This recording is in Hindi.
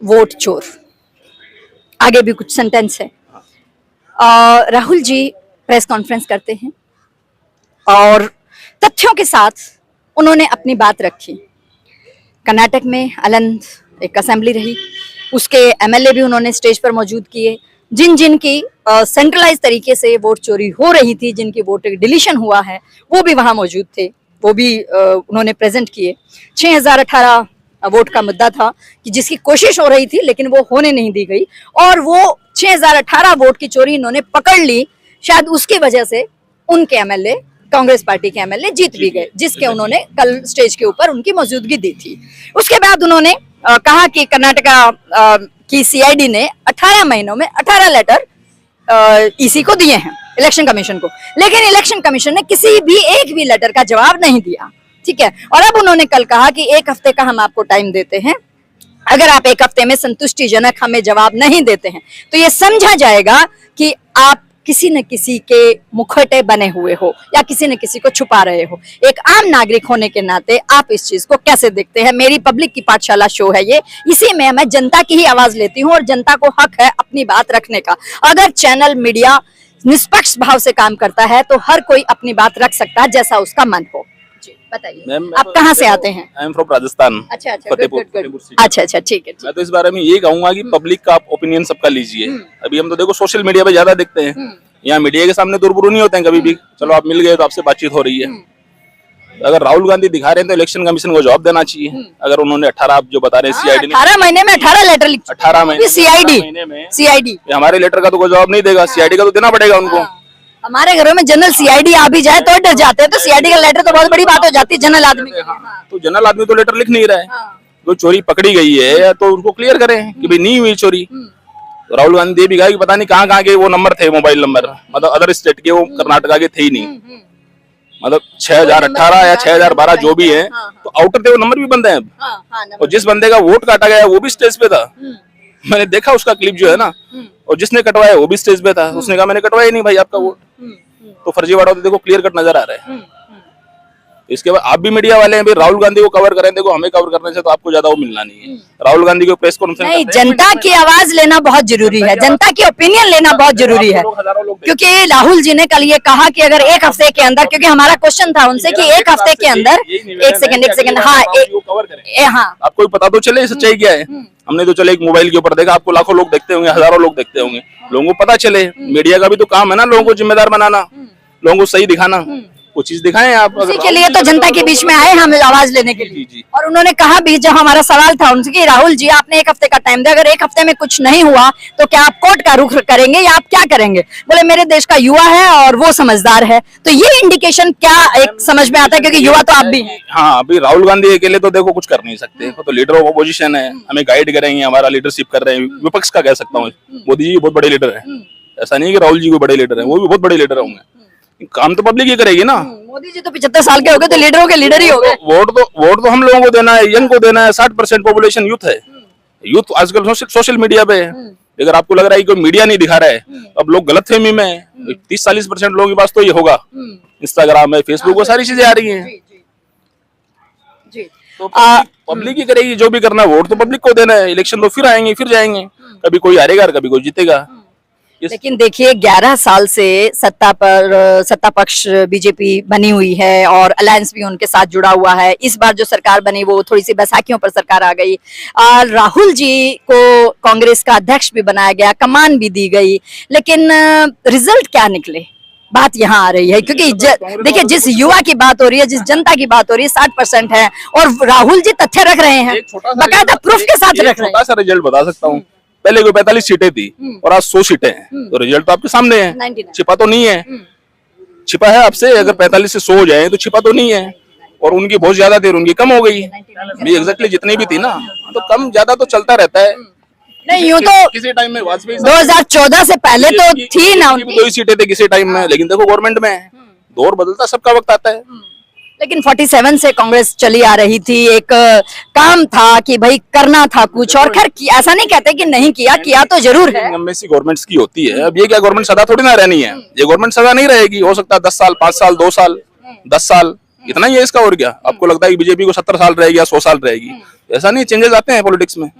वोट चोर। आगे भी कुछ सेंटेंस है। राहुल जी प्रेस कॉन्फ्रेंस करते हैं और तथ्यों के साथ उन्होंने अपनी बात रखी। कर्नाटक में अलंद एक असेंबली रही, उसके एमएलए भी उन्होंने स्टेज पर मौजूद किए। जिन जिन की सेंट्रलाइज तरीके से वोट चोरी हो रही थी, जिनकी वोट डिलीशन हुआ है, वो भी वहां मौजूद थे, वो भी उन्होंने प्रेजेंट किए। 6018 वोट का मुद्दा था कि जिसकी कोशिश हो रही थी लेकिन वो होने नहीं दी गई, और वो 6018 वोट की चोरी इन्होंने पकड़ ली। शायद उसकी वजह से उनके एमएलए, कांग्रेस पार्टी के एमएलए जीत भी गए, जिसके उन्होंने कल स्टेज के ऊपर उनकी मौजूदगी दी थी। उसके बाद उन्होंने कहा कि कर्नाटका की सीआईडी ने 18 महीनों में 18 लेटर ईसी को दिए हैं, इलेक्शन कमीशन को, लेकिन इलेक्शन कमीशन ने किसी भी एक भी लेटर का जवाब नहीं दिया। ठीक है, और अब उन्होंने कल कहा कि 1 हफ्ते का हम आपको टाइम देते हैं, अगर आप 1 हफ्ते में संतुष्टिजनक हमें जवाब नहीं देते हैं तो ये समझा जाएगा कि आप किसी न किसी के मुखौटे बने हुए हो या किसी न किसी को छुपा रहे हो। एक आम नागरिक होने के नाते आप इस चीज को कैसे देखते हैं? मेरी पब्लिक की पाठशाला शो है ये, इसी में मैं जनता की ही आवाज लेती हूँ और जनता को हक है अपनी बात रखने का। अगर चैनल मीडिया निष्पक्ष भाव से काम करता है तो हर कोई अपनी बात रख सकता है जैसा उसका मन हो। बताइए, आप कहाँ से आते हैं? I am from Rajasthan. अच्छा, अच्छा, ठीक है। मैं तो इस बारे में ये कहूंगा कि पब्लिक का आप ओपिनियन सबका लीजिए। अभी हम तो देखो सोशल मीडिया पे ज्यादा देखते हैं, यहाँ मीडिया के सामने तो रूबरू नहीं होते हैं कभी भी। चलो आप मिल गए तो आपसे बातचीत हो रही है। अगर राहुल गांधी दिखा रहे हैं तो इलेक्शन कमीशन को जवाब देना चाहिए। अगर उन्होंने 18, आप जो बता रहे हैं सीआईडी ने 18 महीने में 18 लेटर लिखे, 18 महीने सीआईडी हमारे लेटर का तो कोई जवाब नहीं देगा, सीआईडी का तो देना पड़ेगा उनको। हमारे घरों में जनरल सीआईडी आ भी जाए तो डर जाते हैं, तो सीआईडी का लेटर तो बहुत बड़ी बात हो जाती है जनरल आदमी। तो जनरल आदमी तो लेटर लिख नहीं रहा है। जो चोरी पकड़ी गई है तो उनको क्लियर करें कि भाई नहीं हुई चोरी। तो राहुल गांधी ये भी कहा कि पता नहीं कहाँ के वो नंबर थे, मोबाइल नंबर, मतलब अदर स्टेट के, वो कर्नाटका के थे ही नहीं। मतलब 6018 या 6012 जो भी है, तो आउटर थे वो नंबर भी बंद है। और जिस बंदे का वोट काटा गया वो भी स्टेज पे था, मैंने देखा उसका क्लिप जो है ना। और जिसने कटवाया वो भी स्टेज पे था, उसने कहा मैंने कटवाया नहीं भाई आपका वोट। तो फर्जीवाड़ा तो देखो क्लियर कट नजर आ रहा है। इसके बाद आप भी मीडिया वाले हैं, राहुल गांधी को कवर करें, देखो हमें कवर करने से तो आपको ज्यादा वो मिलना नहीं है। राहुल गांधी को प्रेस कॉन्फ्रेंस नहीं, जनता की आवाज लेना बहुत जरूरी है, जनता की ओपिनियन लेना बहुत जरूरी है। क्योंकि राहुल जी ने कल ये कहा कि अगर 1 हफ्ते के अंदर, क्योंकि हमारा क्वेश्चन था उनसे कि 1 हफ्ते के अंदर, एक सेकंड, हाँ, आपको पता तो चले सच्चाई क्या है। हमने तो चले एक मोबाइल के ऊपर देखा, आपको लाखों लोग देखते होंगे, हजारों लोग देखते होंगे, लोगों को पता चले। मीडिया का भी तो काम है ना लोगों को जिम्मेदार बनाना, लोगों को सही दिखाना, कुछ चीज दिखाएं आप। उसी के लिए तो जनता के बीच में आए हम आवाज लेने के लिए। और उन्होंने कहा भी, जब हमारा सवाल था उनसे कि राहुल जी आपने 1 हफ्ते का टाइम दिया, अगर 1 हफ्ते में कुछ नहीं हुआ तो क्या आप कोर्ट का रुख करेंगे या आप क्या करेंगे? बोले मेरे देश का युवा है और वो समझदार है। तो ये इंडिकेशन क्या एक समझ में आता है, क्योंकि युवा तो आप भी हैं। हाँ, अभी राहुल गांधी अकेले तो देखो कुछ कर नहीं सकते, तो लीडर ऑफ अपोजिशन है, हमें गाइड करेंगे, हमारा लीडरशिप कर रहे हैं। विपक्ष का कह सकता हूँ, मोदी जी बहुत बड़े लीडर है, ऐसा नहीं कि राहुल जी को बड़े लीडर है, वो भी बहुत बड़े लीडर होंगे। काम तो पब्लिक ही करेगी ना। मोदी जी तो 75 साल के हो गए, तो लीडरों के लीडर ही हो गए। वोट तो हम लोगों को देना है, यंग को देना है। 60% पॉपुलेशन यूथ है। यूथ आजकल सोशल मीडिया पे है। अगर आपको लग रहा है कि कोई मीडिया नहीं दिखा रहा है, अब लोग गलतफहमी में 30-40% लोगों के पास तो ये होगा, इंस्टाग्राम है, फेसबुक है, सारी चीजें आ रही हैं। तो पब्लिक ही करेगी जो भी करना। वोट तो पब्लिक को देना है, इलेक्शन तो फिर आएंगे फिर जाएंगे, कभी कोई हारेगा कभी कोई जीतेगा। लेकिन देखिए 11 साल से सत्ता पक्ष बीजेपी बनी हुई है और अलायंस भी उनके साथ जुड़ा हुआ है। इस बार जो सरकार बनी वो थोड़ी सी बैसाखियों पर सरकार आ गई। राहुल जी को कांग्रेस का अध्यक्ष भी बनाया गया, कमान भी दी गई, लेकिन रिजल्ट क्या निकले, बात यहाँ आ रही है। क्योंकि देखिए जिस युवा की बात हो रही है, जिस जनता की बात हो रही है, 60% है और राहुल जी तथ्य रख रहे हैं, बाकायदा प्रूफ के साथ रख रहे हैं। छोटा सा रिजल्ट बता सकता हूँ, पहले कोई 45 सीटें थी और आज 100 सीटें हैं, तो रिजल्ट तो आपके सामने है, छिपा तो नहीं है। छिपा है आपसे, अगर 45 से 100 हो जाए तो छिपा तो नहीं है। और उनकी बहुत ज्यादा थी, उनकी कम हो गई। एग्जैक्टली जितनी भी थी ना, तो कम ज्यादा तो चलता रहता है। नहीं, यूं तो किसी टाइम में वाजपेयी 2014 से पहले तो थी ना, 2 ही सीटें थे किसी टाइम में, लेकिन देखो गवर्नमेंट में दौर बदलता, सबका वक्त आता है। लेकिन 47 से कांग्रेस चली आ रही थी, एक काम था कि भाई करना था कुछ, और खैर ऐसा नहीं कहते कि नहीं किया तो जरूर है। एमएससी गवर्नमेंट्स की होती है। अब ये क्या गवर्नमेंट सदा थोड़ी ना रहनी है, ये गवर्नमेंट सदा नहीं रहेगी, हो सकता है 10 साल, 5 साल, 2 साल, 10 साल, इतना ही है इसका। और क्या आपको लगता है कि बीजेपी को 70 साल रहेगी या 100 साल रहेगी? ऐसा नहीं, चेंजेस आते हैं पॉलिटिक्स में।